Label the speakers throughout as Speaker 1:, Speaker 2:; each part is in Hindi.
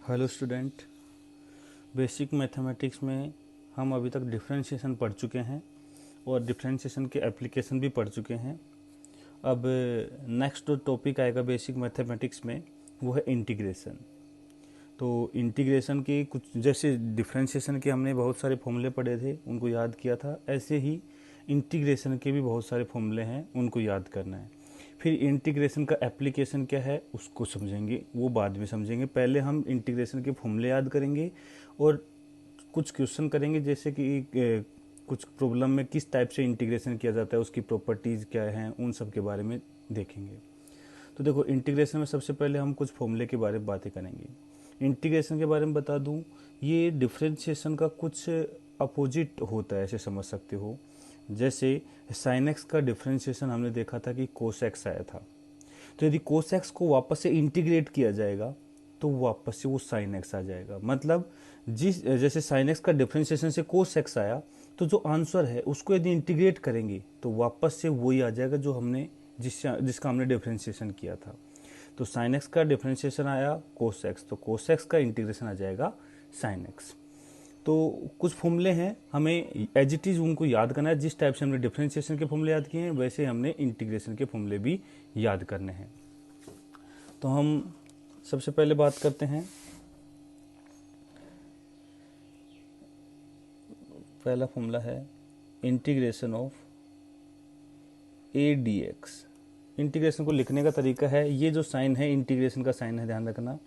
Speaker 1: Hello student. बेसिक मैथमेटिक्स में हम अभी तक डिफरेंशिएशन पढ़ चुके हैं और डिफरेंशिएशन के एप्लीकेशन भी पढ़ चुके हैं। अब नेक्स्ट जो टॉपिक आएगा बेसिक मैथमेटिक्स में वो है इंटीग्रेशन। तो इंटीग्रेशन के कुछ जैसे डिफरेंशिएशन के हमने बहुत सारे फॉर्मूले पढ़े थे, उनको याद किया था, ऐसे ही इंटीग्रेशन के भी बहुत सारे फॉर्मूले हैं, उनको याद करना है। फिर इंटीग्रेशन का एप्लीकेशन क्या है उसको समझेंगे, वो बाद में समझेंगे। पहले हम इंटीग्रेशन के फॉर्मूले याद करेंगे और कुछ क्वेश्चन करेंगे, जैसे कि कुछ प्रॉब्लम में किस टाइप से इंटीग्रेशन किया जाता है, उसकी प्रॉपर्टीज़ क्या हैं, उन सब के बारे में देखेंगे। तो देखो, इंटीग्रेशन में सबसे पहले हम कुछ फॉर्मूले के बारे में बातें करेंगे। इंटीग्रेशन के बारे में बता दूं, ये डिफरेंशिएशन का कुछ अपोजिट होता है, ऐसे समझ सकते हो। जैसे साइन एक्स का डिफरेंशिएशन हमने देखा था कि कोस एक्स आया था, तो यदि कोस एक्स को वापस से इंटीग्रेट किया जाएगा तो वापस से वो साइन एक्स आ जाएगा। मतलब जैसे साइन एक्स का डिफरेंशिएशन से कोस एक्स आया, तो जो आंसर है उसको यदि इंटीग्रेट करेंगे तो वापस से वही आ जाएगा जो हमने जिसका हमने डिफरेंशिएशन किया था। तो साइन एक्स का डिफरेंशिएशन आया कोस एक्स, तो कोस एक्स का इंटीग्रेशन आ जाएगा साइन एक्स। तो कुछ फॉर्मूले हैं, हमें एज इट इज़ उनको याद करना है। जिस टाइप से हमने डिफरेंशिएशन के फॉर्मूले याद किए हैं, वैसे हमने इंटीग्रेशन के फॉर्मूले भी याद करने हैं। तो हम सबसे पहले बात करते हैं, पहला फॉर्मूला है integration of a d x. Integration को लिखने का तरीका है, ये जो साइन है इंटीग्रेशन का साइन है, ध्यान रखना।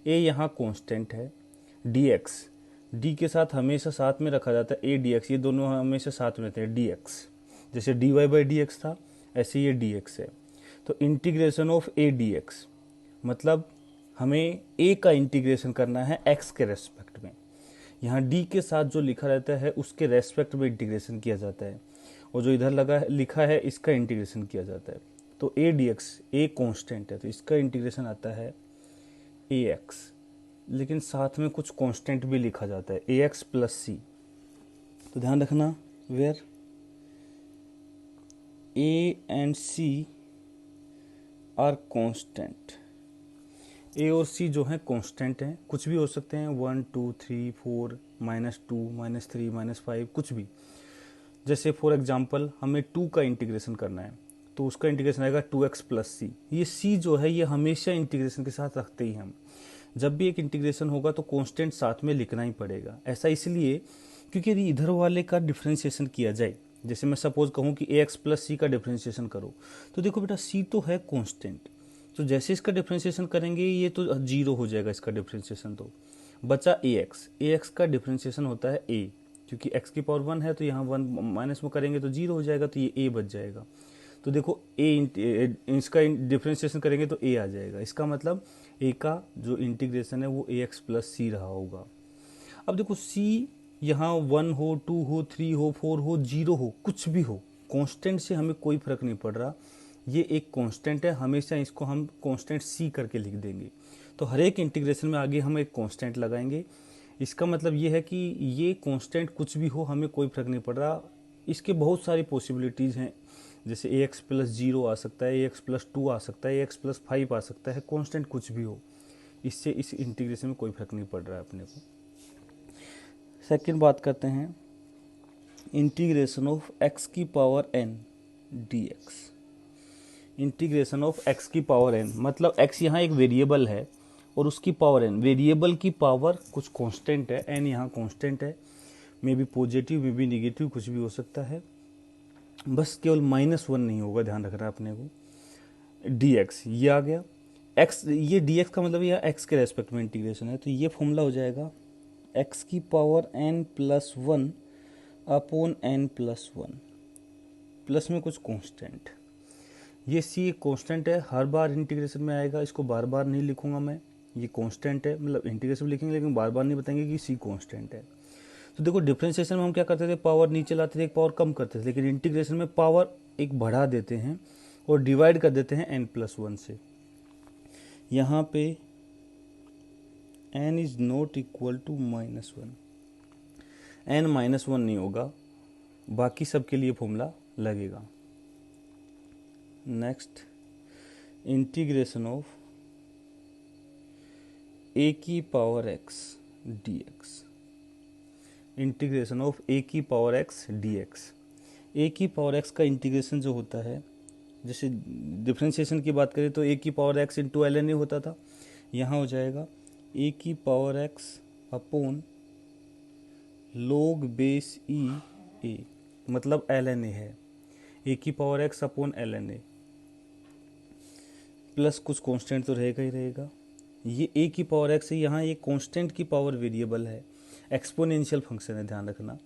Speaker 1: ए यहाँ कांस्टेंट है, डी एक्स डी के साथ हमेशा साथ में रखा जाता है, ए डी एक्स, ये दोनों हमेशा साथ में रहते हैं। डी एक्स जैसे d y by d x था, ऐसे ये डी एक्स है। तो integration of a d x मतलब हमें ए का इंटीग्रेशन करना है एक्स के रेस्पेक्ट में। यहाँ डी के साथ जो लिखा रहता है उसके रेस्पेक्ट में इंटीग्रेशन किया जाता है, और जो इधर लगा है लिखा है इसका इंटीग्रेशन किया जाता है। तो ए डी एक्स, ए कॉन्स्टेंट है तो इसका इंटीग्रेशन आता है ए एक्स, लेकिन साथ में कुछ कांस्टेंट भी लिखा जाता है, ए एक्स प्लस सी। तो ध्यान रखना, where A and C are constant. A और सी जो है कांस्टेंट हैं, कुछ भी हो सकते हैं, 1 2 3 4 -2 -3 -5 कुछ भी। जैसे फॉर एग्जांपल हमें 2 का इंटीग्रेशन करना है, तो उसका इंटीग्रेशन आएगा 2x प्लस सी। ये सी जो है ये हमेशा इंटीग्रेशन के साथ रखते ही हम, जब भी एक इंटीग्रेशन होगा तो कांस्टेंट साथ में लिखना ही पड़ेगा। ऐसा इसलिए क्योंकि यदि इधर वाले का डिफरेंशिएशन किया जाए, जैसे मैं सपोज कहूँ कि ए एक्स प्लस सी का डिफरेंशिएशन करो, तो देखो बेटा सी तो है कांस्टेंट, तो जैसे इसका डिफरेंशिएशन करेंगे ये तो जीरो हो जाएगा इसका डिफरेंशिएशन, तो बचा ए एक्स का डिफरेंशिएशन होता है ए, क्योंकि x की पावर 1 है तो यहाँ 1 माइनस में करेंगे तो जीरो हो जाएगा, तो ये a बच जाएगा। तो देखो इसका डिफरेंशिएशन करेंगे तो a आ जाएगा, इसका मतलब a का जो इंटीग्रेशन है वो ax प्लस सी रहा होगा। अब देखो c यहाँ 1 हो 2 हो 3 हो 4 हो 0 हो कुछ भी हो, कांस्टेंट से हमें कोई फर्क नहीं पड़ रहा, ये एक कांस्टेंट है, हमेशा इसको हम कांस्टेंट c करके लिख देंगे। तो हर एक इंटीग्रेशन में आगे हम एक कांस्टेंट लगाएंगे। इसका मतलब ये है कि ये कांस्टेंट कुछ भी हो हमें कोई फर्क नहीं पड़ रहा। इसके बहुत सारी पॉसिबिलिटीज़ हैं, जैसे ए एक्स प्लस 0 आ सकता है, ए एक्स प्लस 2 आ सकता है, ए एक्स प्लस 5 आ सकता है, कांस्टेंट कुछ भी हो, इससे इस इंटीग्रेशन में कोई फर्क नहीं पड़ रहा है अपने को। सेकंड बात करते हैं इंटीग्रेशन ऑफ एक्स की power n d x. Integration of x की पावर एन मतलब एक्स यहाँ एक वेरिएबल है और उसकी पावर एन, वेरिएबल की पावर कुछ कांस्टेंट है, एन यहाँ कांस्टेंट है, may be positive may be negative कुछ भी हो सकता है, बस केवल -1 नहीं होगा, ध्यान रखना है अपने को। डी एक्स ये आ गया, एक्स ये डी एक्स का मतलब यह एक्स के रेस्पेक्ट में इंटीग्रेशन है, तो ये फॉर्मूला हो जाएगा एक्स की power n plus 1 upon n plus 1 plus में कुछ कांस्टेंट। ये सी एक कांस्टेंट है, हर बार इंटीग्रेशन में आएगा, इसको बार बार नहीं लिखूंगा मैं, ये कांस्टेंट है, मतलब इंटीग्रेशन लिखेंगे लेकिन बार बार नहीं बताएंगे कि सी कांस्टेंट है। तो देखो डिफरेंशिएशन में हम क्या करते थे, पावर नीचे लाते थे, एक पावर कम करते थे, लेकिन इंटीग्रेशन में पावर एक बढ़ा देते हैं और डिवाइड कर देते हैं n प्लस 1 से। यहाँ पे n is not equal to -1, n -1 नहीं होगा, बाकी सब के लिए फॉर्मूला लगेगा। नेक्स्ट इंटीग्रेशन ऑफ ए की power X D x, integration of A की power X D X. A की पावर एक्स का इंटीग्रेशन जो होता है, जैसे डिफ्रेंशिएशन की बात करें तो ए की power X into L N A होता था, यहाँ हो जाएगा ए की power X upon log base E A, मतलब एल एन ए है, ए की power X upon L N A plus कुछ कांस्टेंट तो रहेगा ही रहेगा। ये ए की पावर एक्स है, यहाँ ये कांस्टेंट की पावर वेरिएबल है, एक्सपोनेंशियल फंक्शन है, ध्यान रखना।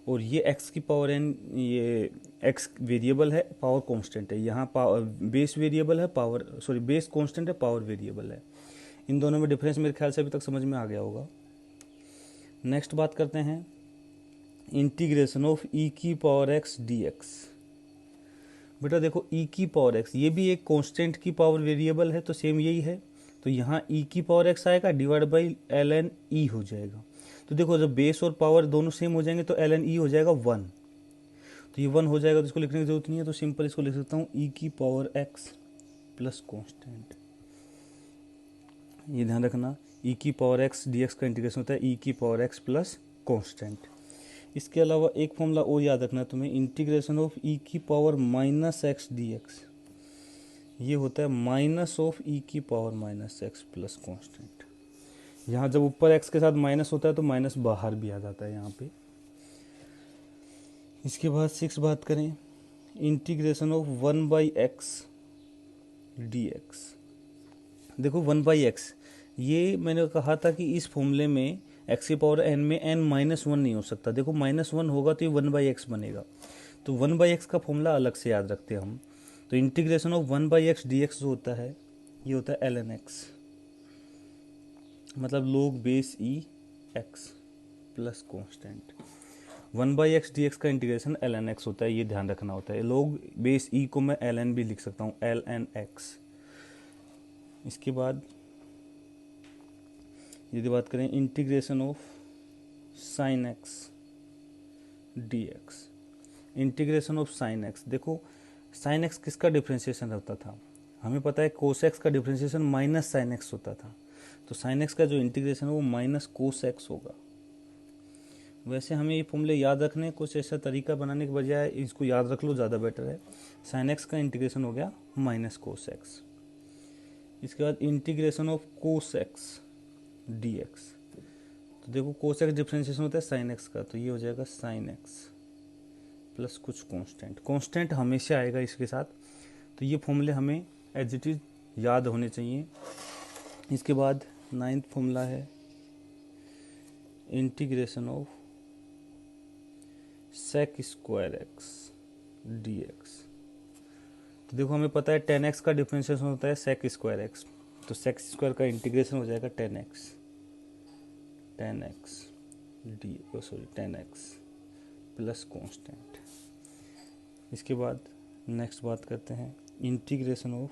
Speaker 1: और ये एक्स की पावर एन, ये एक्स वेरिएबल है, पावर कांस्टेंट है, यहाँ पावर बेस वेरिएबल है, पावर सॉरी बेस कांस्टेंट है, पावर वेरिएबल है। इन दोनों में डिफरेंस मेरे ख्याल से अभी तक समझ में आ गया होगा। नेक्स्ट बात करते हैं इंटीग्रेशन ऑफ ई की पावर एक्स डी एक्स। बेटा देखो ई की पावर एक्स, ये भी एक कांस्टेंट की पावर वेरिएबल है, तो सेम यही है, तो यहाँ ई की पावर एक्स आएगा divide by l n e हो जाएगा। तो देखो जब बेस और पावर दोनों सेम हो जाएंगे तो एल एन ई हो जाएगा 1, तो ये 1 हो जाएगा, तो इसको लिखने की जरूरत नहीं है, तो सिंपल इसको लिख सकता हूँ ई की पावर एक्स प्लस कॉन्स्टेंट। ये ध्यान रखना, ई की पावर एक्स डी एक्स का इंटीग्रेशन होता है ई की पावर एक्स प्लस कॉन्स्टेंट। इसके अलावा एक फॉर्मूला और याद रखना है तुम्हें, इंटीग्रेशन ऑफ ई की power minus x D x, ये होता है माइनस ऑफ ई की power minus x plus constant. यहाँ जब ऊपर एक्स के साथ माइनस होता है तो माइनस बाहर भी आ जाता है यहाँ पे। इसके बाद 6 बात करें, integration of 1 by x D x. देखो 1 बाई एक्स, ये मैंने कहा था कि इस फॉर्मूले में एक्स की पावर एन में एन माइनस 1 नहीं हो सकता। देखो माइनस 1 होगा तो ये 1 बाई एक्स बनेगा, तो 1 बाई एक्स का फॉर्मूला अलग से याद रखते हैं हम। तो integration of 1 by x D x जो होता है, ये होता है एल एन एक्स, मतलब लोग base E x plus constant. 1 by x D x का इंटीग्रेशन एल एन एक्स होता है, ये ध्यान रखना होता है। लोग बेस ई को मैं एल एन भी लिख सकता हूँ, एल एन एक्स। इसके बाद यदि बात करें integration of sine x D x, integration of sine x. देखो साइन एक्स किसका डिफ्रेंशिएशन होता था, हमें पता है कोस एक्स का डिफ्रेंशिएशन माइनस साइन एक्स होता था, तो साइन एक्स का जो इंटीग्रेशन है वो माइनस कोस एक्स होगा। वैसे हमें ये फॉर्मूले याद रखने, कुछ ऐसा तरीका बनाने के बजाय इसको याद रख लो, ज़्यादा बेटर है। साइन एक्स का इंटीग्रेशन हो गया माइनस कोस एक्स। इसके बाद integration of cos x D x, तो देखो कोस एक्स डिफ्रेंशिएशन होता है साइन एक्स का, तो ये हो जाएगा साइन एक्स प्लस कुछ कांस्टेंट। कांस्टेंट हमेशा आएगा इसके साथ, तो ये फॉर्मूले हमें एज इट इज याद होने चाहिए। इसके बाद 9th फॉर्मूला है integration of sec square x D x. तो देखो हमें पता है 10x का डिफरेंशिएशन होता है सेक स्क्वायर एक्स, तो सेक स्क्वायर का इंटीग्रेशन हो जाएगा 10x प्लस कांस्टेंट। इसके बाद नेक्स्ट बात करते हैं integration of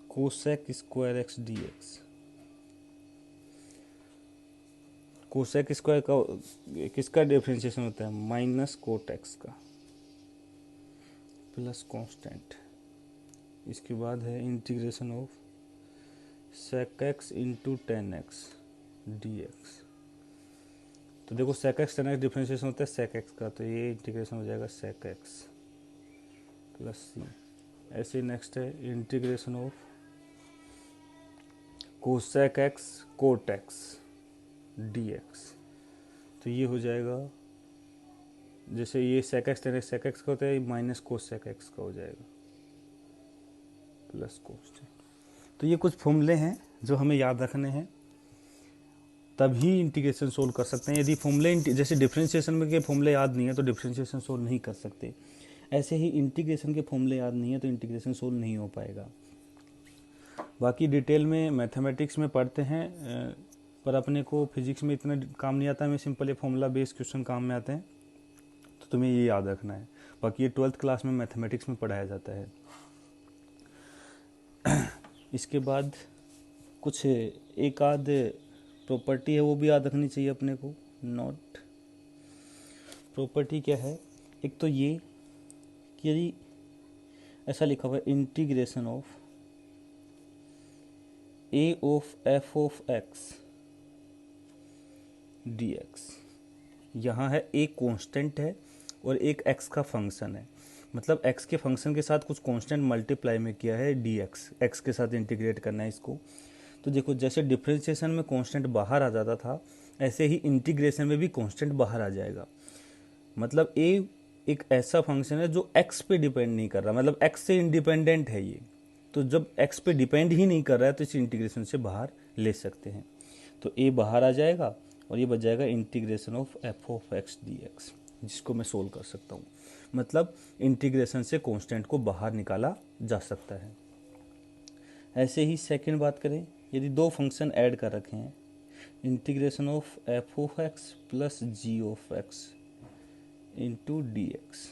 Speaker 1: cosec square x D x. Cosec square का किसका डिफरेंशिएशन होता है, माइनस कोट एक्स का प्लस कांस्टेंट। इसके बाद है integration of sec x into 10x d x. तो देखो सेक एक्स 10x डिफरेंशिएशन होता है सेक एक्स का, तो ये इंटीग्रेशन हो जाएगा सेक एक्स प्लस सी। ऐसे नेक्स्ट है integration of cosec x cot x D x, तो ये हो जाएगा, जैसे ये सेक एक्स 10x सेक एक्स का होता है, माइनस कोसेक एक्स का हो जाएगा प्लस कोसेक। तो ये कुछ फॉर्मूले हैं जो हमें याद रखने हैं, तभी इंटीग्रेशन सोल्व कर सकते हैं। यदि फॉर्मूले जैसे डिफरेंशिएशन में के फॉर्मूले याद नहीं है तो डिफरेंशिएशन सोल्व नहीं कर सकते, ऐसे ही इंटीग्रेशन के फॉर्मूले याद नहीं है तो इंटीग्रेशन सोल्व नहीं हो पाएगा। बाकी डिटेल में मैथमेटिक्स में पढ़ते हैं, पर अपने को फिजिक्स में इतना काम नहीं आता, हमें सिंपल ये फॉर्मूला बेस्ड क्वेश्चन काम में आते हैं, तो तुम्हें ये याद रखना है। बाकी ये 12th क्लास में मैथमेटिक्स में पढ़ाया जाता है। इसके बाद कुछ एक आध प्रॉपर्टी है वो भी याद रखनी चाहिए अपने को। नोट प्रॉपर्टी क्या है, एक तो ये कि यदि ऐसा लिखा हुआ है integration of A of f of x D x. यहाँ है ए कांस्टेंट है और एक एक्स का फंक्शन है, मतलब एक्स के फंक्शन के साथ कुछ कांस्टेंट मल्टीप्लाई में किया है डी एक्स, एक्स के साथ इंटीग्रेट करना है इसको। तो देखो जैसे डिफरेंशिएशन में कांस्टेंट बाहर आ जाता था, ऐसे ही इंटीग्रेशन में भी कांस्टेंट बाहर आ जाएगा। मतलब ए एक ऐसा फंक्शन है जो एक्स पे डिपेंड नहीं कर रहा, मतलब एक्स से इंडिपेंडेंट है ये। तो जब एक्स पे डिपेंड ही नहीं कर रहा है तो इस इंटीग्रेशन से बाहर ले सकते हैं। तो ए बाहर आ जाएगा और ये बच जाएगा integration of f of x D x, जिसको मैं सोल्व कर सकता हूँ। मतलब इंटीग्रेशन से कांस्टेंट को बाहर निकाला जा सकता है। ऐसे ही सेकंड बात करें, यदि दो फंक्शन ऐड कर रखे हैं, integration of f of x plus g of x into d x.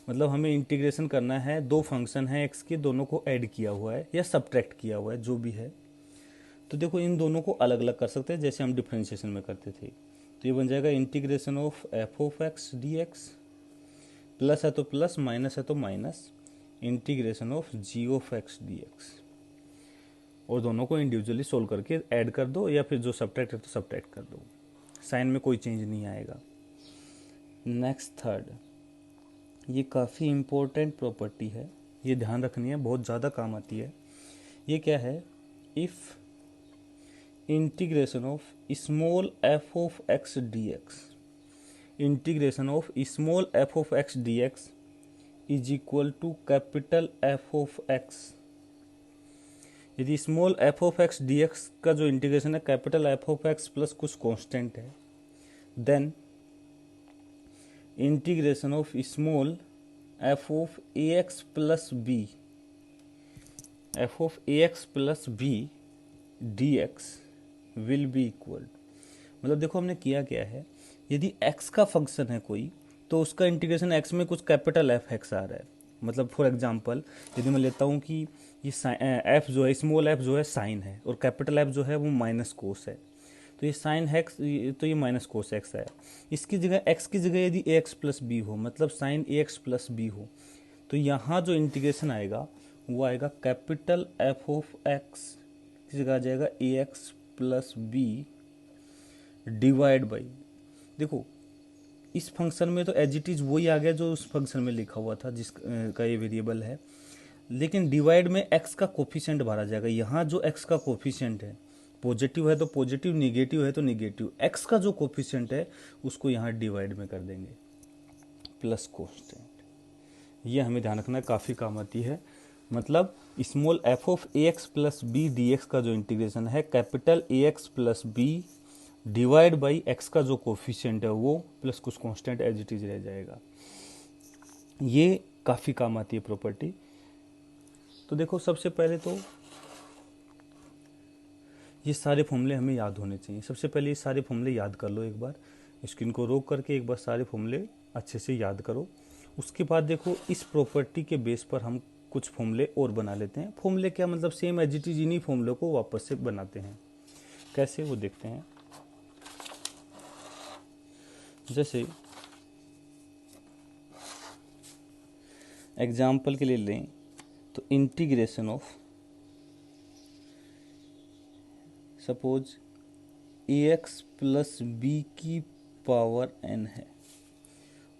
Speaker 1: मतलब हमें इंटीग्रेशन करना है, दो फंक्शन है एक्स के, दोनों को ऐड किया हुआ है या सब्ट्रैक्ट किया हुआ है, जो भी है। तो देखो इन दोनों को अलग अलग कर सकते हैं जैसे हम डिफरेंशिएशन में करते थे। तो ये बन जाएगा integration of f of x D x, plus है तो प्लस, माइनस है तो माइनस, integration of g of x D x. और दोनों को इंडिविजुअली सोल्व करके ऐड कर दो, या फिर जो सब्ट्रैक्ट है तो सब्ट्रैक्ट कर दो, साइन में कोई चेंज नहीं आएगा। नेक्स्ट थर्ड, ये काफ़ी इम्पोर्टेंट प्रॉपर्टी है, ये ध्यान रखनी है, बहुत ज़्यादा काम आती है। ये क्या है, if integration of small F of x D x, integration of small F of x D X is equal to capital F of X. यदि small F of x D x का जो इंटीग्रेशन है capital F of x plus कुछ कांस्टेंट है, then integration of small F of A x plus B, F of A x plus B D X will be equal. मतलब देखो हमने किया क्या है, यदि x का फंक्शन है कोई तो उसका इंटीग्रेशन x में कुछ कैपिटल एफ एक्स आ रहा है। मतलब फॉर एग्जांपल यदि मैं लेता हूँ कि ये एफ जो है, स्मॉल एफ जो है साइन है, और कैपिटल एफ जो है वो माइनस कोस है, तो ये साइन एक्स, तो ये माइनस कोस एक्स है। इसकी जगह x की जगह यदि ए एक्स प्लस बी हो, मतलब साइन ए एक्स प्लस बी हो, तो यहाँ जो इंटीग्रेशन आएगा वो आएगा कैपिटल एफ ऑफ एक्स की जगह आ जाएगा A x plus B divide by, देखो इस फंक्शन में तो एज इट इज वही आ गया जो उस फंक्शन में लिखा हुआ था जिसका ये वेरिएबल है, लेकिन डिवाइड में x का कोफिशिएंट भरा जाएगा। यहाँ जो x का कोफिशिएंट है, पॉजिटिव है तो पॉजिटिव, निगेटिव है तो निगेटिव, x का जो कोफिशिएंट है उसको यहाँ डिवाइड में कर देंगे प्लस कांस्टेंट। ये हमें ध्यान रखना है, काफ़ी काम आती है। मतलब small F of A x plus B D x का जो इंटीग्रेशन है capital A x plus B divide by x का जो कोफिशिएंट है वो प्लस कुछ कांस्टेंट एज इट इज रह जाएगा। ये काफ़ी काम आती है प्रॉपर्टी। तो देखो सबसे पहले तो ये सारे फॉर्मूले हमें याद होने चाहिए। सबसे पहले ये सारे फॉर्मूले याद कर लो, एक बार स्क्रीन को रोक करके एक बार सारे फॉर्मूले अच्छे से याद करो। उसके बाद देखो इस प्रॉपर्टी के बेस पर हम कुछ फॉर्मूले और बना लेते हैं। फॉर्मूले क्या, मतलब सेम एज इट इज इन्हीं फॉर्मूले को वापस से बनाते हैं। कैसे वो देखते हैं। जैसे एग्जाम्पल के लिए लें तो integration of suppose a x plus b की पावर n है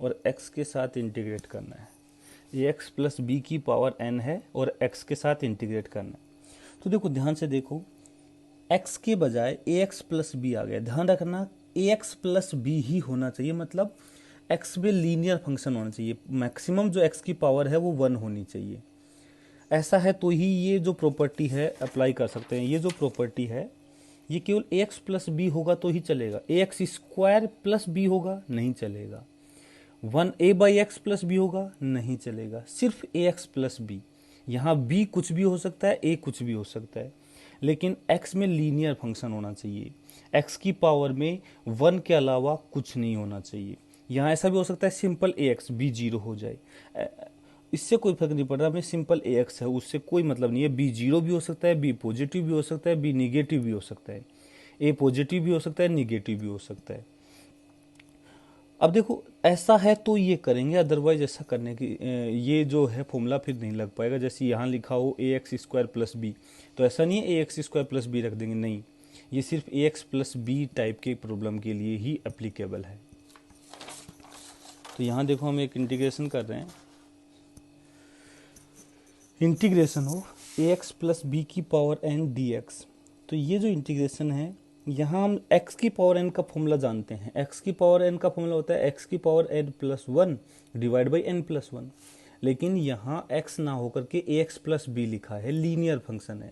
Speaker 1: और x के साथ इंटीग्रेट करना है। ए एक्स प्लस बी की पावर n है और x के साथ इंटीग्रेट करना है। तो देखो ध्यान से देखो, x के बजाय ए एक्स प्लस बी आ गया। ध्यान रखना ए एक्स प्लस बी ही होना चाहिए, मतलब x में लीनियर फंक्शन होना चाहिए। मैक्सिमम जो x की पावर है वो 1 होनी चाहिए। ऐसा है तो ही ये जो प्रॉपर्टी है अप्लाई कर सकते हैं। ये जो प्रॉपर्टी है ये केवल ए एक्स प्लस बी होगा तो ही चलेगा। ए एक्स स्क्वायर प्लस बी होगा नहीं चलेगा। 1a by x plus B होगा नहीं चलेगा। सिर्फ ए एक्स प्लस बी। यहाँ b कुछ भी हो सकता है, a कुछ भी हो सकता है, लेकिन x में लीनियर फंक्शन होना चाहिए। x की पावर में 1 के अलावा कुछ नहीं होना चाहिए। यहाँ ऐसा भी हो सकता है सिंपल ए एक्स बी 0 हो जाए, इससे कोई फर्क नहीं पड़ रहा। में सिंपल ए एक्स है उससे कोई मतलब नहीं है। बी 0 भी हो सकता है, बी पॉजिटिव भी हो सकता है, बी निगेटिव भी हो सकता है, ए पॉजिटिव भी हो सकता है, निगेटिव भी हो सकता है। अब देखो ऐसा है तो ये करेंगे, अदरवाइज ऐसा करने की ये जो है फॉर्मूला फिर नहीं लग पाएगा। जैसे यहाँ लिखा हो ए एक्स स्क्वायर प्लस बी, तो ऐसा नहीं है a x square plus B रख देंगे, नहीं, ये सिर्फ ए एक्स प्लस बी टाइप के प्रॉब्लम के लिए ही एप्लीकेबल है। तो यहाँ देखो हम एक इंटीग्रेशन कर रहे हैं, integration of A x plus b की पावर एन डी एक्स। तो ये जो इंटीग्रेशन है, यहाँ हम x की पावर n का फॉर्मूला जानते हैं। x की पावर n का फॉर्मूला होता है x की power n plus one divide by n plus one, लेकिन यहाँ x ना होकर के ax प्लस बी लिखा है, लीनियर फंक्शन है।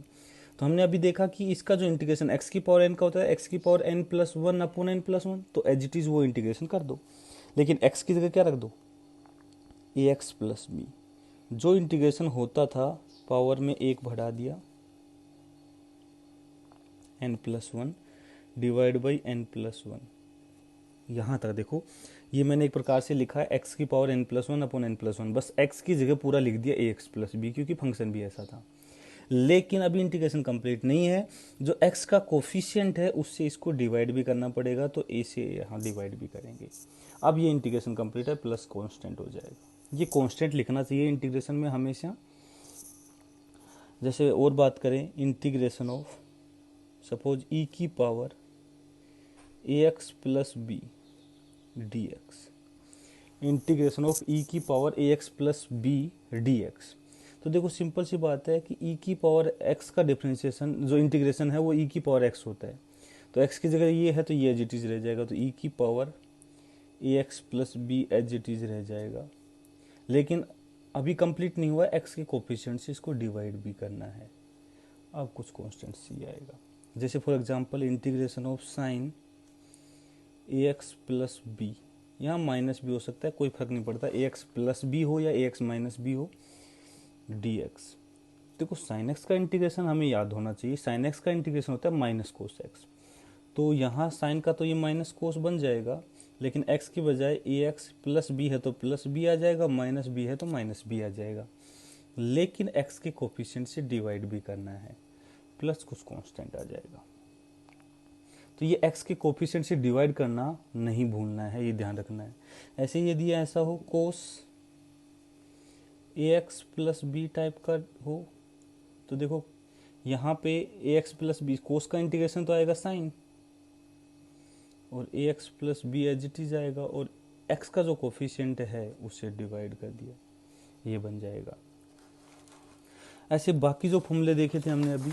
Speaker 1: तो हमने अभी देखा कि इसका जो इंटीग्रेशन x की पावर n का होता है x की power n plus one upon n plus one, तो एज इट इज़ वो इंटीग्रेशन कर दो, लेकिन x की जगह क्या रख दो, ax प्लस बी। जो इंटीग्रेशन होता था पावर में एक बढ़ा दिया, n plus one divide by n plus one. यहाँ तक देखो ये मैंने एक प्रकार से लिखा है x की power n plus one upon n plus one, बस x की जगह पूरा लिख दिया ax प्लस बी, क्योंकि फंक्शन भी ऐसा था। लेकिन अभी इंटीग्रेशन कंप्लीट नहीं है, जो x का कोफिशिएंट है उससे इसको डिवाइड भी करना पड़ेगा, तो a से यहाँ डिवाइड भी करेंगे। अब ये इंटीग्रेशन कंप्लीट है, प्लस कांस्टेंट हो जाएगा। ये कांस्टेंट लिखना चाहिए इंटीग्रेशन में हमेशा। जैसे और बात करें, इंटीग्रेशन ऑफ सपोज e की power ax plus B D x, integration of e की power ax plus B D x. तो देखो सिंपल सी बात है कि e की पावर x का डिफ्रेंशिएशन जो इंटीग्रेशन है वो e की पावर x होता है, तो x की जगह ये है तो ये एज इट इज रह जाएगा, तो e की power ax plus b as it is रह जाएगा। लेकिन अभी कंप्लीट नहीं हुआ, x के कोफिशिएंट से इसको डिवाइड भी करना है। अब कुछ कॉन्स्टेंट सी आएगा, जैसे for example integration of sine ax plus b, यहाँ माइनस भी हो सकता है, कोई फर्क नहीं पड़ता, ax प्लस बी हो या ax माइनस बी हो, dx। देखो साइन एक्स का इंटीग्रेशन हमें याद होना चाहिए, साइन एक्स का इंटीग्रेशन होता है माइनस कोस एक्स, तो यहाँ साइन का तो ये माइनस कोस बन जाएगा, लेकिन x की बजाय ax प्लस बी है तो प्लस बी आ जाएगा, माइनस बी है तो माइनस बी आ जाएगा, लेकिन x के कोफिशिएंट से डिवाइड भी करना है, प्लस कुछ कांस्टेंट आ जाएगा। तो ये x के कोफिशिएंट से डिवाइड करना नहीं भूलना है, ये ध्यान रखना है। ऐसे ही यदि ऐसा हो कोस ax प्लस बी टाइप का हो, तो देखो यहाँ पे ax प्लस बी, कोस का इंटीग्रेशन तो आएगा साइन, और ax plus b as it is आएगा, और x का जो कोफिशिएंट है उसे डिवाइड कर दिया, ये बन जाएगा। ऐसे बाकी जो फॉर्मूले देखे थे हमने अभी,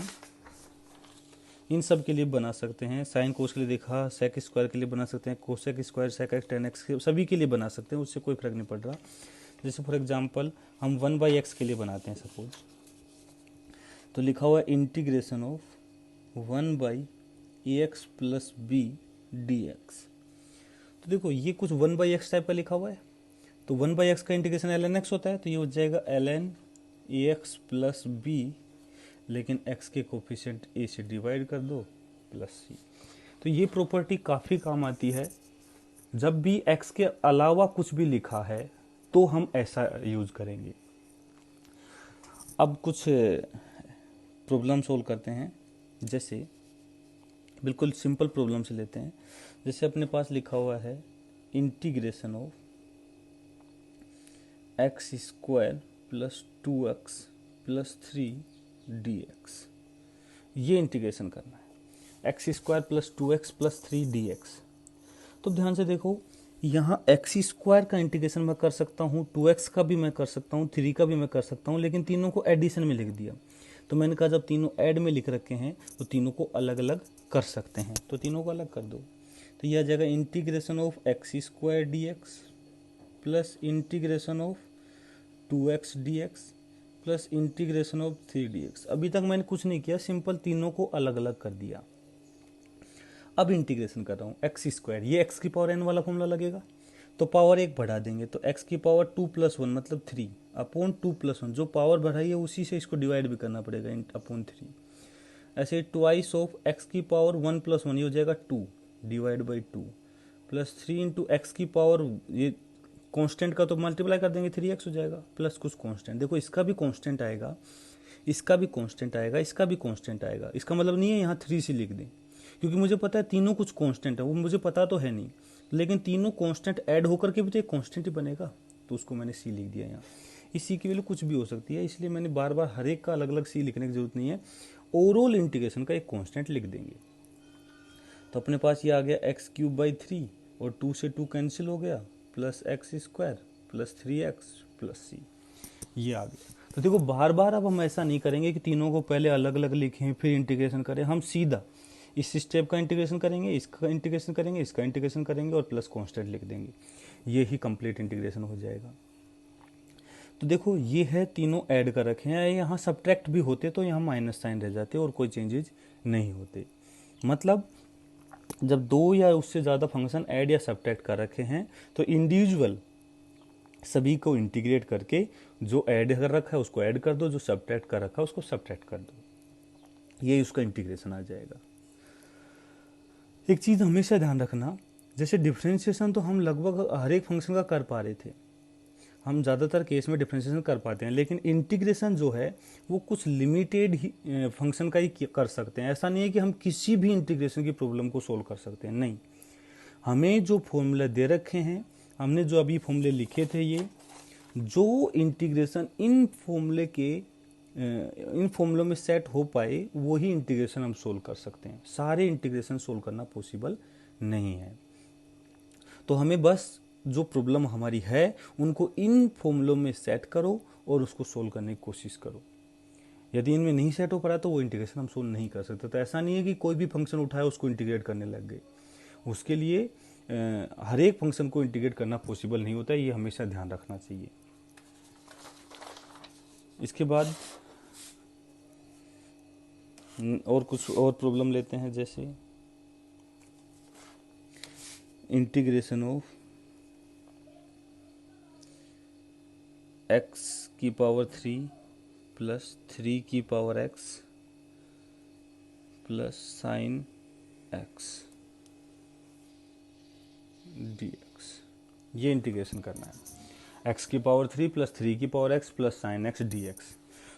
Speaker 1: इन सब के लिए बना सकते हैं। साइन कोस के लिए देखा, सेक स्क्वायर के लिए बना सकते हैं, cosec square, sec x, tan x, सभी के लिए बना सकते हैं, उससे कोई फर्क नहीं पड़ रहा। जैसे फॉर एग्जांपल हम वन बाई एक्स के लिए बनाते हैं सपोज, तो लिखा हुआ है integration of one by a x plus B D x. तो देखो ये कुछ वन बाई एक्स टाइप का लिखा हुआ है, तो वन बाई एक्स का इंटीग्रेशन एल एन एक्स होता है, तो ये हो जाएगा l N a x plus b, लेकिन x के कोफिशिएंट a से डिवाइड कर दो प्लस c। तो ये प्रॉपर्टी काफ़ी काम आती है, जब भी x के अलावा कुछ भी लिखा है तो हम ऐसा यूज़ करेंगे। अब कुछ प्रॉब्लम सोल्व करते हैं, जैसे बिल्कुल सिंपल प्रॉब्लम से लेते हैं। जैसे अपने पास लिखा हुआ है integration of x square plus 2x plus 3 dx, ये इंटीग्रेशन करना है, x square plus 2x plus 3 dx। तो ध्यान से देखो, यहाँ एक्स स्क्वायर का इंटीग्रेशन मैं कर सकता हूँ, 2x का भी मैं कर सकता हूँ, 3 का भी मैं कर सकता हूँ, लेकिन तीनों को एडिशन में लिख दिया। तो मैंने कहा जब तीनों ऐड में लिख रखे हैं तो तीनों को अलग अलग कर सकते हैं, तो तीनों को अलग कर दो। तो यह आ जाएगा integration of x square D x plus integration of 2x dx plus integration of 3 dx। अभी तक मैंने कुछ नहीं किया, सिंपल तीनों को अलग अलग कर दिया। अब इंटीग्रेशन कर रहा हूँ एक्स स्क्वायर, ये एक्स की पावर n वाला फॉर्मूला लगेगा, तो पावर एक बढ़ा देंगे, तो एक्स की पावर 2 प्लस वन मतलब 3 अपॉन 2 प्लस वन, जो पावर बढ़ाई है उसी से इसको डिवाइड भी करना पड़ेगा अपॉन 3। ऐसे ट्वाइस ऑफ एक्स की पावर 1 प्लस वन, ये हो जाएगा 2 divide by 2 plus 3 into x की पावर, ये कांस्टेंट का तो मल्टीप्लाई कर देंगे 3x हो जाएगा, प्लस कुछ कांस्टेंट। देखो इसका भी कांस्टेंट आएगा, इसका भी कांस्टेंट आएगा, इसका भी कांस्टेंट आएगा। इसका मतलब नहीं है यहाँ 3 से लिख दें, क्योंकि मुझे पता है तीनों कुछ कांस्टेंट है, वो मुझे पता तो है नहीं, लेकिन तीनों कांस्टेंट ऐड होकर के भी तो एक कांस्टेंट ही बनेगा, तो उसको मैंने सी लिख दिया यहाँ। इस सी की वैल्यू कुछ भी हो सकती है, इसलिए मैंने बार बार हर एक का अलग अलग सी लिखने की जरूरत नहीं है, ओवरऑल इंटीग्रेशन का एक कांस्टेंट लिख देंगे। तो अपने पास ये आ गया एक्स क्यूब बाई 3 और 2 से 2 कैंसिल हो गया, plus X square plus 3x plus C, ये आ गया। तो देखो बार बार अब हम ऐसा नहीं करेंगे कि तीनों को पहले अलग अलग लिखें फिर इंटीग्रेशन करें, हम सीधा इस स्टेप का इंटीग्रेशन करेंगे, इसका इंटीग्रेशन करेंगे, इसका इंटीग्रेशन करेंगे और प्लस कांस्टेंट लिख देंगे, ये ही कंप्लीट इंटीग्रेशन हो जाएगा। तो देखो ये है तीनों ऐड कर रखे हैं, यहाँ सब्ट्रैक्ट भी होते तो यहाँ माइनस साइन रह जाते और कोई चेंजेज नहीं होते। मतलब जब दो या उससे ज़्यादा फंक्शन ऐड या सब्ट्रैक्ट कर रखे हैं तो इंडिविजुअल सभी को इंटीग्रेट करके जो ऐड कर रखा है उसको ऐड कर दो, जो सब्ट्रैक्ट कर रखा है उसको सब्ट्रैक्ट कर दो, ये उसका इंटीग्रेशन आ जाएगा। एक चीज़ हमेशा ध्यान रखना, जैसे डिफ्रेंशिएशन तो हम लगभग हर एक फंक्शन का कर पा रहे थे, हम ज़्यादातर केस में डिफ्रेंशिएशन कर पाते हैं, लेकिन इंटीग्रेशन जो है वो कुछ लिमिटेड ही फंक्शन का ही कर सकते हैं। ऐसा नहीं है कि हम किसी भी इंटीग्रेशन की प्रॉब्लम को सोल्व कर सकते हैं, नहीं। हमें जो फॉर्मूले दे रखे हैं, हमने जो अभी फॉर्मूले लिखे थे, ये जो इंटीग्रेशन इन फॉर्मूलों में सेट हो पाए वही इंटीग्रेशन हम सोल्व कर सकते हैं, सारे इंटीग्रेशन सोल्व करना पॉसिबल नहीं है। तो हमें बस जो प्रॉब्लम हमारी है उनको इन फॉर्मूलों में सेट करो और उसको सोल्व करने की कोशिश करो। यदि इनमें नहीं सेट हो पा रहा तो वो इंटीग्रेशन हम सोल्व नहीं कर सकते। तो ऐसा नहीं है कि कोई भी फंक्शन उठाए उसको इंटीग्रेट करने लग गए, उसके लिए हर एक फंक्शन को इंटीग्रेट करना पॉसिबल नहीं होता है, ये हमेशा ध्यान रखना चाहिए। इसके बाद और कुछ और प्रॉब्लम लेते हैं, जैसे इंटीग्रेशन ऑफ x की पावर 3 प्लस 3 की पावर x plus sign x dx, ये इंटीग्रेशन करना है। x की पावर 3 प्लस 3 की पावर x plus sign x dx।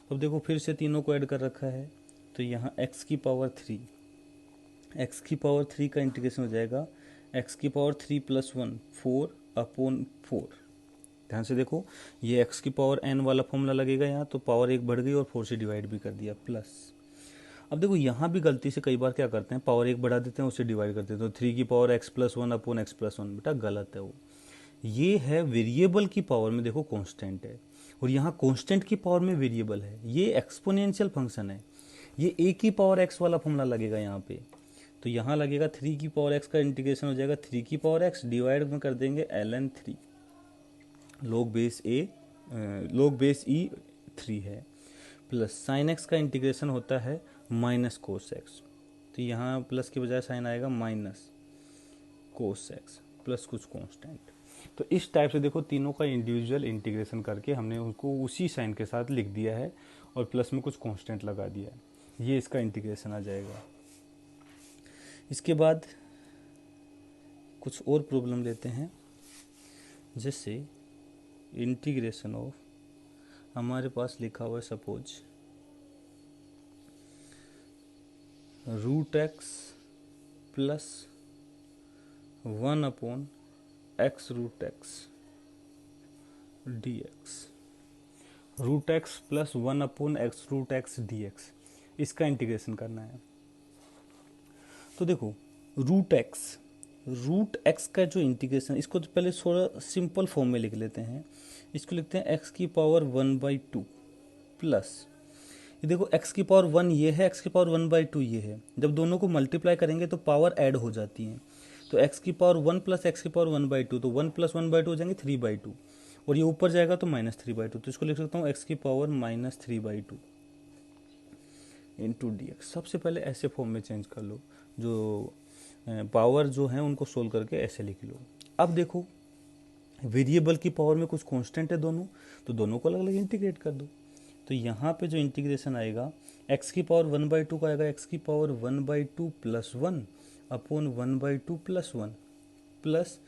Speaker 1: तो अब देखो फिर से तीनों को ऐड कर रखा है, तो यहाँ x की पावर 3 का इंटीग्रेशन हो जाएगा x की पावर 3 प्लस 1 4/4। ध्यान से देखो, ये x की पावर n वाला फॉर्मूला लगेगा यहाँ, तो पावर 1 बढ़ गई और 4 से डिवाइड भी कर दिया, प्लस। अब देखो यहाँ भी गलती से कई बार क्या करते हैं, पावर 1 बढ़ा देते हैं, उससे डिवाइड करते हैं, तो 3 की पावर x प्लस 1/x+1, बेटा गलत है वो। ये है वेरिएबल की पावर में, देखो कांस्टेंट है, और यहाँ कांस्टेंट की पावर में वेरिएबल है, ये एक्सपोनेंशियल फंक्शन है, ये a की पावर x वाला फॉर्मूला लगेगा यहाँ पे। तो यहाँ लगेगा 3 की पावर x का इंटीग्रेशन हो जाएगा 3 की पावर x डिवाइड में कर देंगे ln 3, log बेस e 3 है, प्लस साइन x का इंटीग्रेशन होता है माइनस कोस x, तो यहाँ प्लस के बजाय साइन आएगा माइनस कोस x प्लस कुछ कांस्टेंट। तो इस टाइप से देखो तीनों का इंडिविजुअल इंटीग्रेशन करके हमने उनको उसी साइन के साथ लिख दिया है और प्लस में कुछ कांस्टेंट लगा दिया है, ये इसका इंटीग्रेशन आ जाएगा। इसके बाद कुछ और प्रॉब्लम लेते हैं, जैसे इंटीग्रेशन ऑफ, हमारे पास लिखा हुआ है suppose √x plus 1/x √x dx, √x plus 1/x √x dx, इसका इंटीग्रेशन करना है। तो देखो रूट एक्स का जो इंटीग्रेशन, इसको तो पहले थोड़ा सिंपल फॉर्म में लिख लेते हैं, इसको लिखते हैं x की पावर 1/2 प्लस, ये देखो x की पावर 1 ये है, x की पावर 1/2 ये है, जब दोनों को मल्टीप्लाई करेंगे तो पावर ऐड हो जाती है, तो x की पावर 1 प्लस x की पावर 1/2, तो 1 प्लस 1/2 हो जाएंगे 3/2, और ये ऊपर जाएगा तो -3/2, तो इसको लिख सकता हूँ x की पावर -3/2 इंटू dx। सबसे पहले ऐसे फॉर्म में चेंज कर लो, जो पावर जो है उनको सोल्व करके ऐसे लिख लो। अब देखो वेरिएबल की पावर में कुछ कांस्टेंट है दोनों, तो दोनों को अलग अलग इंटीग्रेट कर दो, तो यहाँ पे जो इंटीग्रेशन आएगा x की पावर 1/2 का आएगा x की power 1/2 plus 1 upon 1/2 plus 1 plus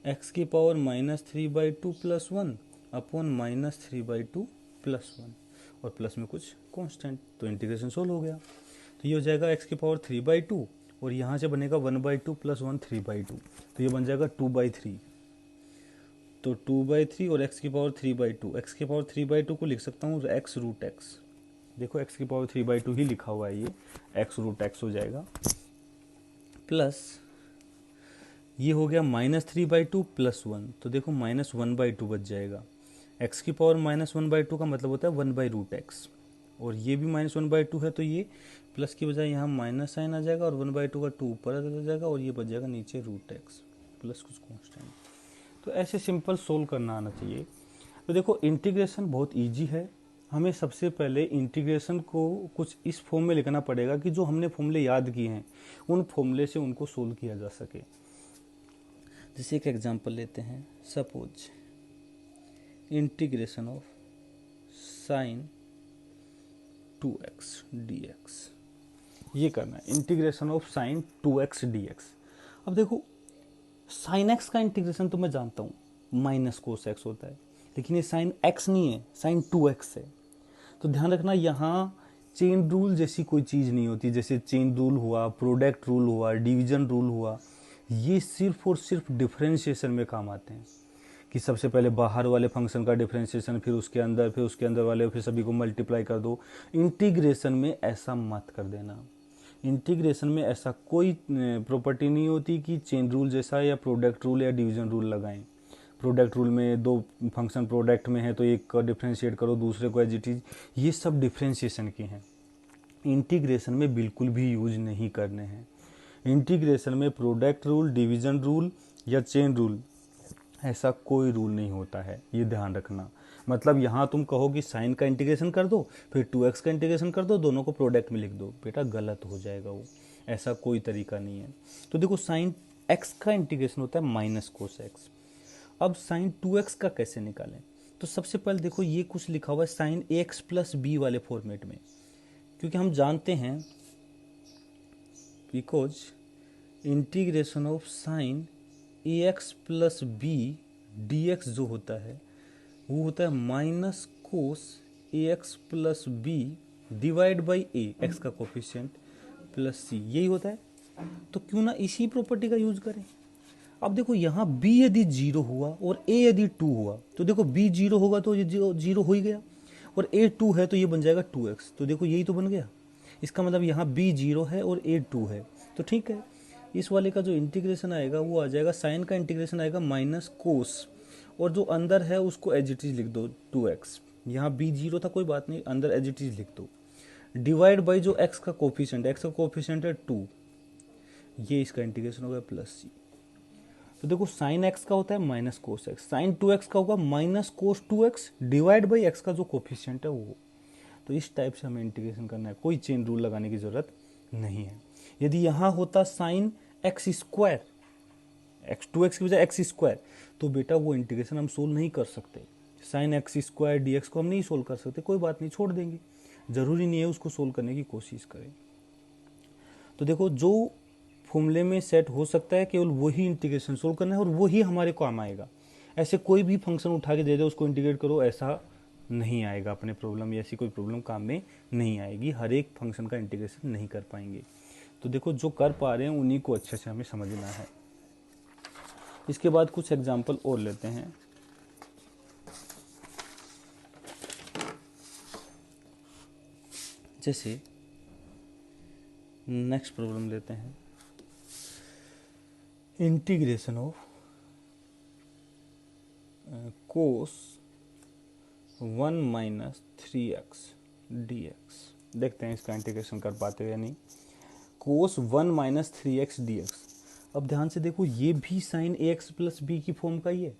Speaker 1: x की पावर -3/2 प्लस 1 अपॉन -3/2 प्लस 1 और प्लस में कुछ कांस्टेंट, तो इंटीग्रेशन सोल्व हो गया। तो ये हो जाएगा x की पावर 3/2 और यहाँ से बनेगा 1/2 + 1 3/2, तो ये बन जाएगा 2/3। तो 2/3 और x की पावर 3/2, x की पावर 3/2 को लिख सकता हूँ x√x। देखो x की पावर 3/2 ही लिखा हुआ है, ये x√x हो जाएगा। प्लस ये हो गया -3/2 + 1, तो देखो -1/2 बच जाएगा। x की पावर -1/2 का मतलब होता है 1/√x, और ये भी -1/2 है, तो ये प्लस की बजाय यहाँ माइनस साइन आ जाएगा और 1/2 का 2 ऊपर आ जाएगा और ये बच जाएगा नीचे √x प्लस कुछ कांस्टेंट। तो ऐसे सिंपल सोल्व करना आना चाहिए। तो देखो इंटीग्रेशन बहुत इजी है। हमें सबसे पहले इंटीग्रेशन को कुछ इस फॉर्म में लिखना पड़ेगा कि जो हमने फॉर्मूले याद किए हैं उन फॉर्मूले से उनको सोल्व किया जा सके। जैसे एक एग्जांपल लेते हैं, suppose integration of sin 2x dx, ये करना है integration of sin 2x dx। अब देखो sin x का इंटीग्रेशन तो मैं जानता हूँ माइनस कोस x होता है, लेकिन ये sin x नहीं है, sin 2x है। तो ध्यान रखना यहाँ चेन रूल जैसी कोई चीज़ नहीं होती, जैसे चेन रूल हुआ, प्रोडक्ट रूल हुआ, डिवीजन रूल हुआ, ये सिर्फ और सिर्फ डिफरेंशिएशन में काम आते हैं कि सबसे पहले बाहर वाले फंक्शन का डिफरेंशिएशन, फिर उसके अंदर वाले, फिर सभी को मल्टीप्लाई कर दो। इंटीग्रेशन में ऐसा मत कर देना। इंटीग्रेशन में ऐसा कोई प्रॉपर्टी नहीं होती कि चेन रूल जैसा या प्रोडक्ट रूल या डिवीजन रूल लगाएं। प्रोडक्ट रूल में दो फंक्शन प्रोडक्ट में है तो एक का डिफरेंशिएट करो, दूसरे को एज इट इज, ये सब डिफरेंशिएशन के हैं। इंटीग्रेशन में बिल्कुल भी यूज नहीं करने हैं। इंटीग्रेशन में प्रोडक्ट रूल, डिवीजन रूल या चेन रूल, ऐसा कोई रूल नहीं होता है, ये ध्यान रखना। मतलब यहाँ तुम कहो कि साइन का इंटीग्रेशन कर दो फिर 2x का इंटीग्रेशन कर दो, दोनों को प्रोडक्ट में लिख दो, बेटा गलत हो जाएगा वो, ऐसा कोई तरीका नहीं है। तो देखो साइन x का इंटीग्रेशन होता है माइनस कोस x। अब साइन 2x का कैसे निकालें? तो सबसे पहले देखो ये कुछ लिखा हुआ है साइन ax + b वाले फॉर्मेट में, क्योंकि हम जानते हैं because integration of sine ax + b dx जो होता है वो होता है minus cos ax + b divide by a, x का कोफिशिएंट प्लस c, यही होता है। तो क्यों ना इसी प्रॉपर्टी का यूज करें। अब देखो यहाँ b यदि 0 हुआ और a यदि 2 हुआ, तो देखो b 0 होगा तो ये 0 हो ही गया, और a 2 है तो ये बन जाएगा 2x, तो देखो यही तो बन गया। इसका मतलब यहाँ b 0 है और a 2 है, तो ठीक है। इस वाले का जो इंटीग्रेशन आएगा वो आ जाएगा, साइन का इंटीग्रेशन आएगा माइनस कोस, और जो अंदर है उसको एज इट इज लिख दो 2x। यहाँ b 0 था कोई बात नहीं, अंदर एज इट इज लिख दो, डिवाइड बाई जो x का कोफिशिएंट है 2, ये इसका इंटीग्रेशन हो गया प्लस c। तो देखो साइन x का होता है minus cos x, sign 2x का होगा minus cos 2x divide by x का जो कोफिशिएंट है वो। तो इस टाइप से हमें इंटीग्रेशन करना है, कोई चेन रूल लगाने की जरूरत नहीं है। यदि यहाँ होता साइन x स्क्वायर, x2x की बजाय एक्स स्क्वायर, तो बेटा वो इंटीग्रेशन हम सोल्व नहीं कर सकते। साइन x² dx को हम नहीं सोल्व कर सकते, कोई बात नहीं, छोड़ देंगे, जरूरी नहीं है उसको सोल्व करने की कोशिश करें। तो देखो जो फॉर्मूले में सेट हो सकता है केवल वही इंटीग्रेशन सोल्व करना है और वही हमारे काम आएगा। ऐसे कोई भी फंक्शन उठा के दे दे उसको इंटीग्रेट करो, ऐसा नहीं आएगा अपने प्रॉब्लम, या ऐसी कोई प्रॉब्लम काम में नहीं आएगी। हर एक फंक्शन का इंटीग्रेशन नहीं कर पाएंगे। तो देखो जो कर पा रहे हैं उन्हीं को अच्छे से हमें समझना है। इसके बाद कुछ एग्जाम्पल और लेते हैं। जैसे नेक्स्ट प्रॉब्लम लेते हैं, integration of cos 1 - 3x dx। देखते हैं इसका इंटीग्रेशन कर पाते या नहीं। कोस 1 - 3x dx। अब ध्यान से देखो ये भी साइन ax + b की फॉर्म का ही है।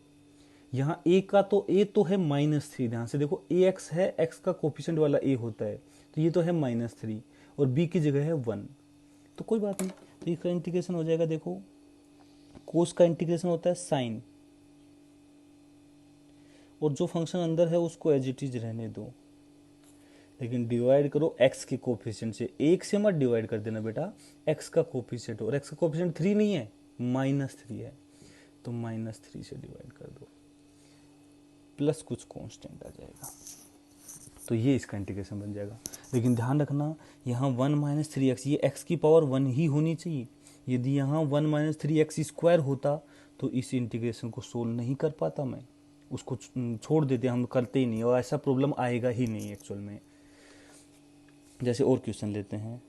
Speaker 1: यहाँ a का तो a तो है -3, ध्यान से देखो ax है, x का कोफिशिएंट वाला a होता है, तो ये तो है -3 और b की जगह है 1, तो कोई बात नहीं, तो इसका इंटीग्रेशन हो जाएगा। देखो कोस का इंटीग्रेशन होता है साइन, और जो फंक्शन अंदर है उसको एज इट इज रहने दो, लेकिन डिवाइड करो x के कोफिशिएंट से। 1 से मत डिवाइड कर देना बेटा, x का कोफिशिएंट, और x का कोफिशिएंट 3 नहीं है, -3 है, तो -3 से डिवाइड कर दो, प्लस कुछ कांस्टेंट आ जाएगा। तो ये इसका इंटीग्रेशन बन जाएगा। लेकिन ध्यान रखना यहाँ 1 माइनस 3x, ये x की पावर 1 ही होनी चाहिए। यदि यहाँ 1 माइनस 3x स्क्वायर होता तो इस इंटीग्रेशन को सोल्व नहीं कर पाता मैं, उसको छोड़ देते, हम करते ही नहीं, और ऐसा प्रॉब्लम आएगा ही नहीं एक्चुअल में। जैसे और क्वेश्चन लेते हैं,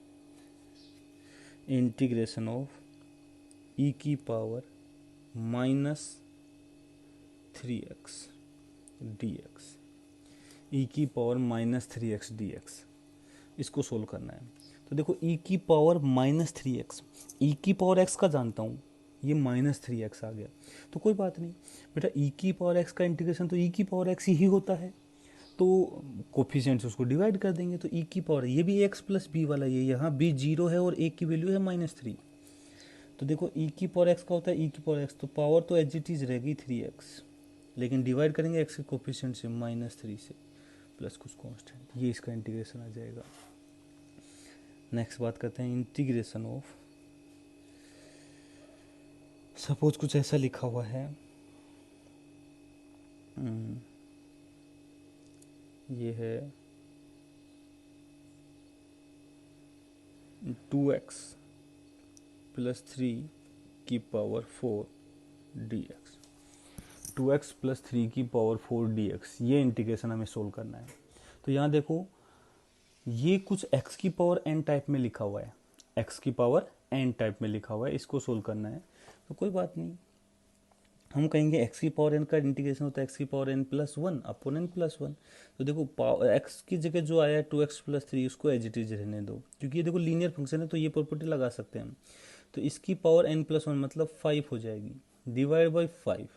Speaker 1: इंटीग्रेशन ऑफ e की power minus 3x dx, e की पावर माइनस 3x dx, इसको सोल्व करना है। तो देखो e की पावर माइनस 3x, e की पावर x का जानता हूँ, ये माइनस 3x आ गया, तो कोई बात नहीं बेटा, e की पावर x का इंटीग्रेशन तो e की पावर x ही होता है, तो कोफिशिएंट से उसको डिवाइड कर देंगे, तो e की पावर, ये भी x प्लस बी वाला, ये यहाँ b 0 है और a की वैल्यू है -3, तो देखो e की पावर x का होता है e की पावर x, तो पावर तो एज इट इज रहेगी 3x, लेकिन डिवाइड करेंगे x के कोफिशिएंट से -3 से प्लस कुछ कांस्टेंट, ये इसका इंटीग्रेशन आ जाएगा। नेक्स्ट बात करते हैं इंटीग्रेशन ऑफ, सपोज कुछ ऐसा लिखा हुआ है, ये है 2x प्लस 3 की पावर 4 dx, 2x प्लस 3 की पावर 4 dx, ये इंटीग्रेशन हमें सोल्व करना है। तो यहाँ देखो ये कुछ x की पावर n टाइप में लिखा हुआ है, x की पावर n टाइप में लिखा हुआ है, इसको सोल्व करना है, तो कोई बात नहीं, हम कहेंगे x की पावर n का इंटीग्रेशन होता है x की power n plus 1 upon n plus 1, तो देखो x की जगह जो आया है 2x प्लस 3, उसको एज इट इज रहने दो, क्योंकि ये देखो लीनियर फंक्शन है, तो ये प्रॉपर्टी लगा सकते हैं हम, तो इसकी पावर n प्लस 1 मतलब 5 हो जाएगी, डिवाइड बाई 5,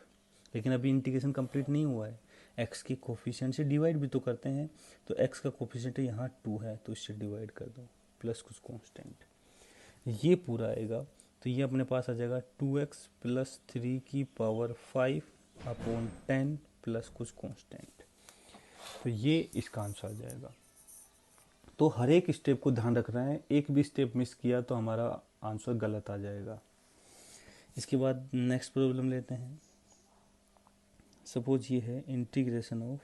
Speaker 1: लेकिन अभी इंटीग्रेशन कंप्लीट नहीं हुआ है, x की कोफिशिएंट से डिवाइड भी तो करते हैं, तो x का कोफिशिएंट यहाँ 2 है, तो इससे डिवाइड कर दो प्लस कुछ कांस्टेंट, ये पूरा आएगा, तो ये अपने पास आ जाएगा 2x प्लस 3 की पावर 5 अपॉन 10 प्लस कुछ कांस्टेंट, तो ये इसका आंसर आ जाएगा। तो हर एक स्टेप को ध्यान रखना है, एक भी स्टेप मिस किया तो हमारा आंसर गलत आ जाएगा। इसके बाद नेक्स्ट प्रॉब्लम लेते हैं, सपोज ये है integration of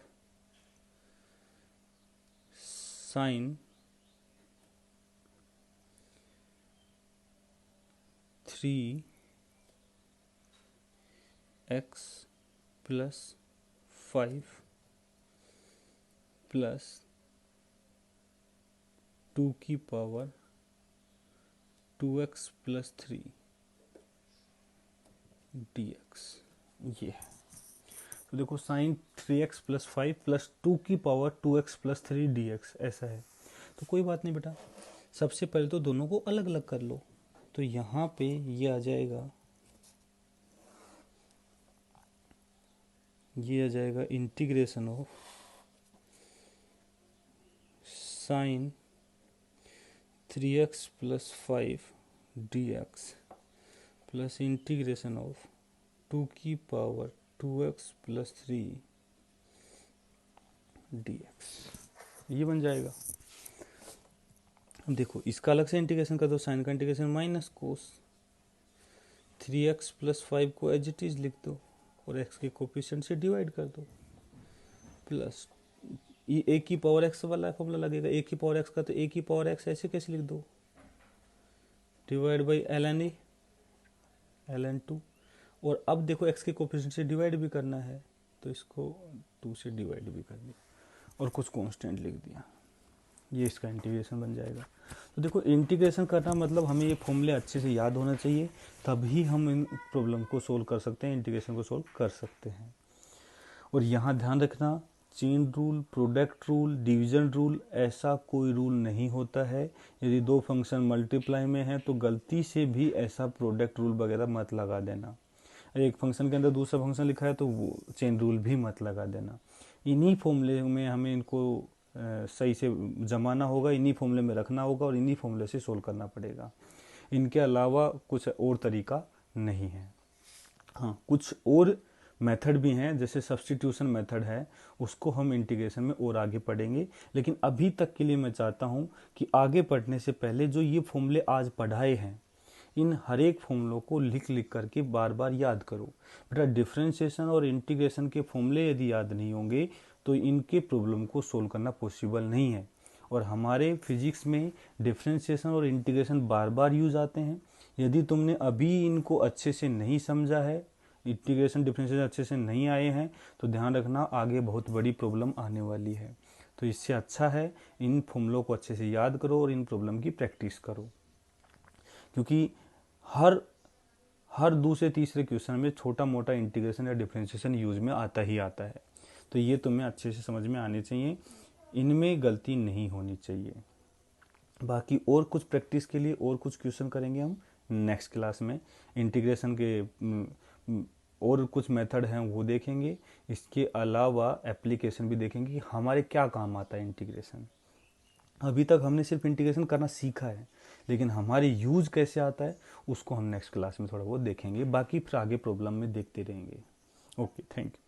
Speaker 1: sign 3x plus 5 plus 2 की पावर 2x प्लस 3 dx, ये है। तो देखो साइन 3x प्लस 5 प्लस 2 की पावर 2x प्लस 3 dx ऐसा है, तो कोई बात नहीं बेटा, सबसे पहले तो दोनों को अलग अलग कर लो, तो यहाँ पे ये आ जाएगा, ये आ जाएगा integration of sign 3x plus 5 dx plus integration of 2 की पावर 2x प्लस 3 dx, ये बन जाएगा। अब देखो इसका अलग से इंटीग्रेशन कर दो, साइन का integration minus cos 3x plus 5 को एज इट इज लिख दो और x के कोफिशिएंट से डिवाइड कर दो, प्लस ये a की पावर x वाला फॉर्मूला लगेगा, a की पावर x का, तो a की पावर x ऐसे कैसे लिख दो, divide by ln a ln 2, और अब देखो x के कोफिशिएंट से डिवाइड भी करना है, तो इसको 2 से डिवाइड भी कर दिया और कुछ कांस्टेंट लिख दिया, ये इसका इंटीग्रेशन बन जाएगा। तो देखो इंटीग्रेशन करना मतलब हमें ये फॉर्मूले अच्छे से याद होना चाहिए, तभी हम इन प्रॉब्लम को सोल्व कर सकते हैं, इंटीग्रेशन को सोल्व कर सकते हैं। और यहाँ ध्यान रखना, chain rule, product rule, division rule, ऐसा कोई रूल नहीं होता है। यदि दो फंक्शन मल्टीप्लाई में है तो गलती से भी ऐसा प्रोडक्ट रूल वगैरह मत लगा देना। एक फंक्शन के अंदर दूसरा फंक्शन लिखा है तो वो चेन रूल भी मत लगा देना। इन्हीं फॉर्मूले में हमें इनको सही से जमाना होगा, इन्हीं फॉर्मूले में रखना होगा और इन्हीं फॉर्मूले से सोल्व करना पड़ेगा। इनके अलावा कुछ और तरीका नहीं है। हाँ, कुछ और मेथड भी हैं, जैसे सब्स्टिट्यूशन मेथड है, उसको हम इंटीग्रेशन में और आगे पढ़ेंगे। लेकिन अभी तक के लिए मैं चाहता हूँ कि आगे पढ़ने से पहले जो ये फॉर्मूले आज पढ़ाए हैं, इन हर एक फॉर्मूलों को लिख लिख करके बार बार याद करो। बेटा डिफरेंशिएशन और इंटीग्रेशन के फॉर्मूले यदि याद नहीं होंगे तो इनके प्रॉब्लम को सोल्व करना पॉसिबल नहीं है। और हमारे फिजिक्स में डिफरेंशिएशन और इंटीग्रेशन बार बार यूज आते हैं। यदि तुमने अभी इनको अच्छे से नहीं समझा है, इंटीग्रेशन डिफरेंशिएशन अच्छे से नहीं आए हैं, तो ध्यान रखना आगे बहुत बड़ी प्रॉब्लम आने वाली है। तो इससे अच्छा है इन फॉर्मूलों को अच्छे से याद करो और इन प्रॉब्लम की प्रैक्टिस करो, क्योंकि हर हर दूसरे तीसरे क्वेश्चन में छोटा मोटा इंटीग्रेशन या डिफरेंशिएशन यूज में आता ही आता है। तो ये तुम्हें अच्छे से समझ में आने चाहिए, इनमें गलती नहीं होनी चाहिए। बाकी और कुछ प्रैक्टिस के लिए और कुछ क्वेश्चन करेंगे हम नेक्स्ट क्लास में। इंटीग्रेशन के और कुछ मेथड हैं वो देखेंगे। इसके अलावा एप्लीकेशन भी देखेंगे कि हमारे क्या काम आता है इंटीग्रेशन। अभी तक हमने सिर्फ इंटीग्रेशन करना सीखा है, लेकिन हमारे यूज कैसे आता है उसको हम नेक्स्ट क्लास में थोड़ा बहुत देखेंगे। बाकी फिर आगे प्रॉब्लम में देखते रहेंगे। Okay, thank you.